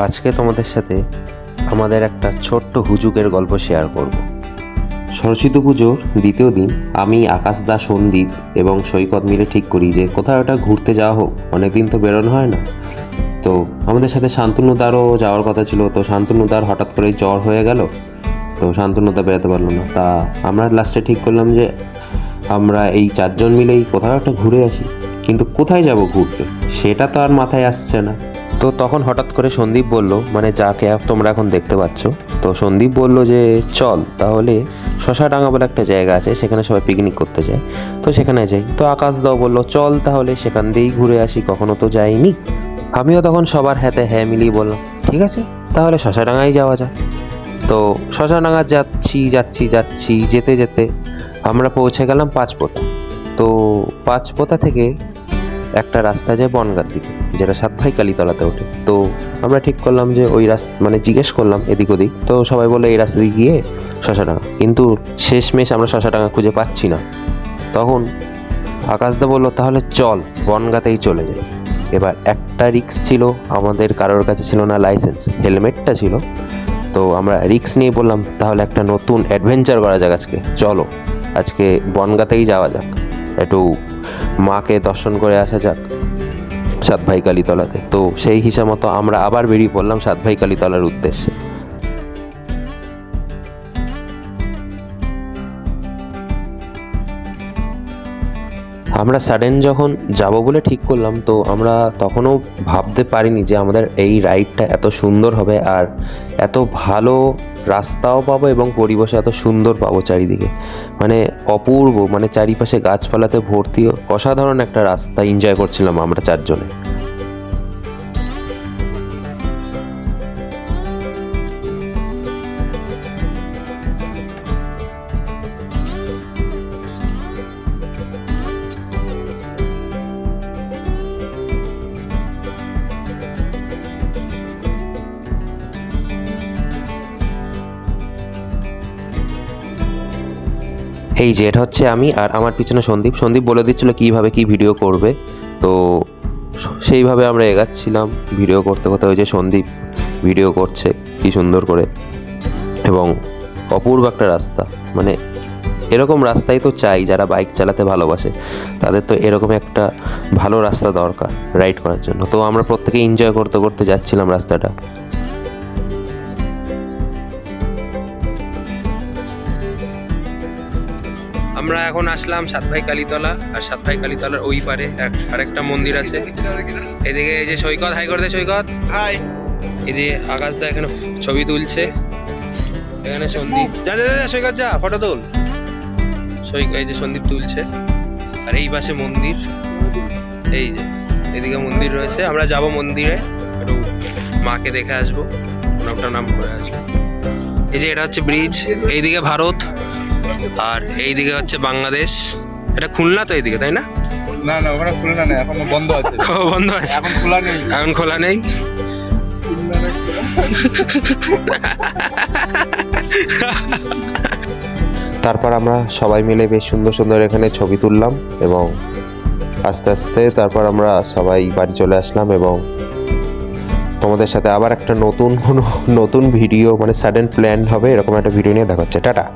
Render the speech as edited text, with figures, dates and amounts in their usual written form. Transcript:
আজকে তোমাদের সাথে আমাদের একটা ছোট্ট হুজুকের গল্প শেয়ার করব। সরস্বতী পুজোর দ্বিতীয় দিন আমি আকাশদা, সন্দীপ এবং সৈকত মিলে ঠিক করি যে কোথাও একটা ঘুরতে যাওয়া হোক, অনেকদিন তো বেরোনো হয় না। তো আমাদের সাথে শান্তনুদারও যাওয়ার কথা ছিল, তো শান্তনুদার হঠাৎ করেই জ্বর হয়ে গেল, তো শান্তনুদা বেরোতে পারলো না। তা আমরা লাস্টে ঠিক করলাম যে আমরা এই চারজন মিলেই কোথাও একটা ঘুরে আসি, কিন্তু কোথায় যাব ঘুরতে সেটা তো আর মাথায় আসছে না। তো তখন হঠাৎ করে সন্দীপ বলল, মানে যাকে তোমরা এখন দেখতে পাচ্ছ, তো সন্দীপ বলল যে চল তাহলে শশাডাঙ্গা বলে একটা জায়গা আছে, সেখানে সবাই পিকনিক করতে যায়, তো সেখানে যাই। তো আকাশদাও বলল চল তাহলে সেখান দিয়েই ঘুরে আসি, কখনো তো যাইনি। আমিও তখন সবার হাতে হ্যাঁ মিলিয়ে বললাম ঠিক আছে তাহলে শশাডাঙ্গায় যাওয়া যাক। তো শশাডাঙ্গা যাচ্ছি যেতে যেতে আমরা পৌঁছে গেলাম পাঁচপোতা। তো পাঁচপোতা থেকে একটা রাস্তা যায় বনগাঁর দিকে, যেটা সাতভাই কালীতলাতে ওঠে। তো আমরা ঠিক করলাম যে ওই রাস্তা, মানে জিজ্ঞেস করলাম এদিক ওদিক, তো সবাই বলে এই রাস্তা দিয়ে গিয়ে শশাডাঙ্গা, কিন্তু শেষমেশ আমরা শশাডাঙ্গা খুঁজে পাচ্ছি না। তখন আকাশদা বললো তাহলে চল বনগাঁতেই চলে যাই। এবার একটা রিক্স ছিল, আমাদের কারোর কাছে ছিল না লাইসেন্স, হেলমেটটা ছিল। তো আমরা রিক্স নিয়ে বললাম তাহলে একটা নতুন অ্যাডভেঞ্চার করা যাক, আজকে চলো আজকে বনগাঁতেই যাওয়া যাক, একটু মাকে দর্শন করে আসা যাক সাতভাই কালীতলাতে। তো সেই হিসাব মতো আমরা আবার বেরিয়ে পড়লাম সাতভাই কালীতলার উদ্দেশ্যে। আমরা সাডেন যখন যাব বলে ঠিক করলাম, তো আমরা তখনও ভাবতে পারিনি যে আমাদের এই রাইডটা এত সুন্দর হবে, আর এত ভালো রাস্তাও পাবো এবং পরিবেশ এত সুন্দর পাবো চারিদিকে, মানে অপূর্ব, মানে চারিপাশে গাছপালাতে ভর্তি, অসাধারণ একটা রাস্তা এনজয় করছিলাম আমরা চারজনে। এই যে এটা হচ্ছে আমি, আর আমার পিছনে সন্দীপ। সন্দীপ বলে দিচ্ছিল কীভাবে কী ভিডিও করবে, তো সেইভাবে আমরা এগাচ্ছিলাম ভিডিও করতে করতে। ওই যে সন্দীপ ভিডিও করছে কী সুন্দর করে, এবং অপূর্ব একটা রাস্তা, মানে এরকম রাস্তাই তো চাই, যারা বাইক চালাতে ভালোবাসে তাদের তো এরকম একটা ভালো রাস্তা দরকার রাইড করার জন্য। তো আমরা প্রত্যেকে এনজয় করতে করতে যাচ্ছিলাম রাস্তাটা। আমরা এখন আসলাম সাতভাই কালীতলা, আর সাতভাই কালীতলার ওই পারে আরেকটা মন্দির আছে। এদিকে এই যে সৈকত, হাই করে দে সৈকত, হাই। এদিকে আকাশদা এখানে ছবি তুলছে, এখানে সন্দীপ, যা যা যা সৈকত যা ফটো তুল। এই যে সন্দীপ তুলছে, আর এই পাশে মন্দির, এই যে এদিকে মন্দির রয়েছে। আমরা যাব মন্দিরে, একটু মাকে দেখে আসবো, প্রণাম করে আসবো। এই যে এটা হচ্ছে ব্রিজ, এইদিকে ভারত আর এইদিকে হচ্ছে বাংলাদেশ। এটা খুলনা তো এইদিকে, তাই না? না না, ওখানে খুলনা নেই, এখন বন্ধ আছে। বন্ধ আছে, এখন খোলা নেই, এখন খোলা নেই। তারপর আমরা সবাই মিলে বেশ সুন্দর সুন্দর এখানে ছবি তুললাম, এবং আস্তে আস্তে তারপর আমরা সবাই বাড়ি চলে আসলাম। এবং তোমাদের সাথে আবার একটা নতুন ভিডিও, মানে সাডেন প্ল্যান হবে, এরকম একটা ভিডিও নিয়ে দেখা হচ্ছে। টাটা।